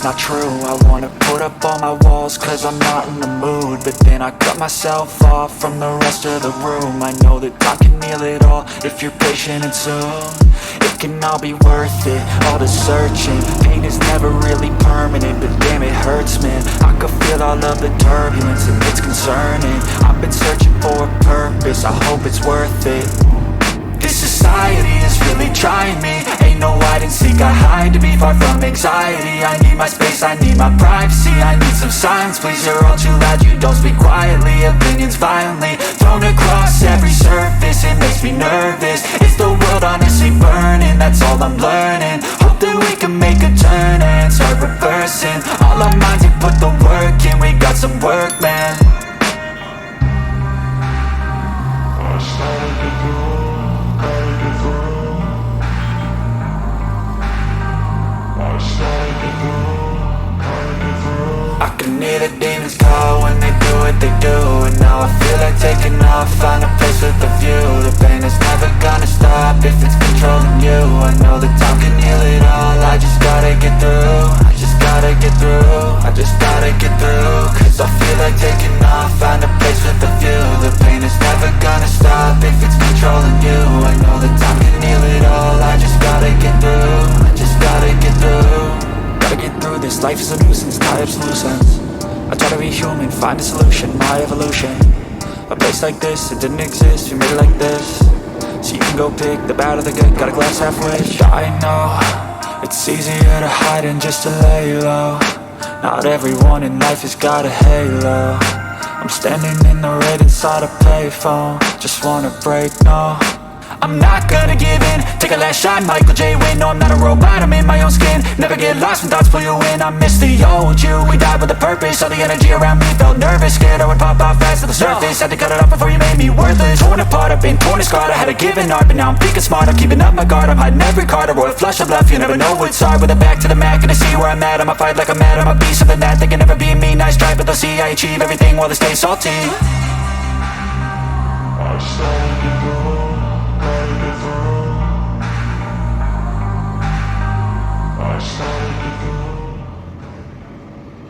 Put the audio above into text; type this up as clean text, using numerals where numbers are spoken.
it's not true. I wanna put up all my walls cause I'm not in the mood, but then I cut myself off from the rest of the room. I know that time can heal it all if you're patient and soon it can all be worth it, all the searching. Pain is never really permanent, but damn it hurts, man. I could feel all of the turbulence and it's concerning. I've been searching for a purpose, I hope it's worth it. This society is really trying me. Ain't no hide and seek, I hide to be far from anxiety. I need my space, I need my privacy. I need some silence, please, you're all too loud. You don't speak quietly, opinions violently thrown across every surface. It makes me nervous, is the world honestly burning? That's all I'm learning. Hope that we can make a turn and start reversing all our minds and put the work in. We got some work, man. I can hear the demons call when they do what they do, and now I feel like taking off, find a place with a view. The pain is never gonna stop if it's controlling you. I know that time can heal it all, I just gotta get through. I just gotta get through, I just gotta get through. Cause I feel like taking off, find a place with a view. The pain is never gonna stop if it's controlling you. I know that time can heal it all, I just gotta get through. I just gotta get through. Gotta get through this, life is a nuisance, tie up some loose ends. I try to be human, find a solution, my evolution. A place like this, it didn't exist, we made it like this. So you can go pick the bad or the good, got a glass halfway. I know, it's easier to hide than just to lay low. Not everyone in life has got a halo. I'm standing in the red inside a payphone, just wanna break, no. I'm not gonna give in, take a last shot, Michael J. Win. No, I'm not a robot, I'm in my own skin. Never get lost when thoughts pull you in. I miss the old you, we died with a purpose. All the energy around me felt nervous, scared I would pop off fast to the surface. Had to cut it off before you made me worthless. Torn apart, I've been torn and scarred. I had a given art, but now I'm thinking smart. I'm keeping up my guard, I'm hiding every card. A royal flush of left, you never know what's hard. With a back to the mat, gonna see where I'm at. I'ma fight like I'm mad, I'ma be something that they can never be me. Nice try, but they'll see I achieve everything while they stay salty.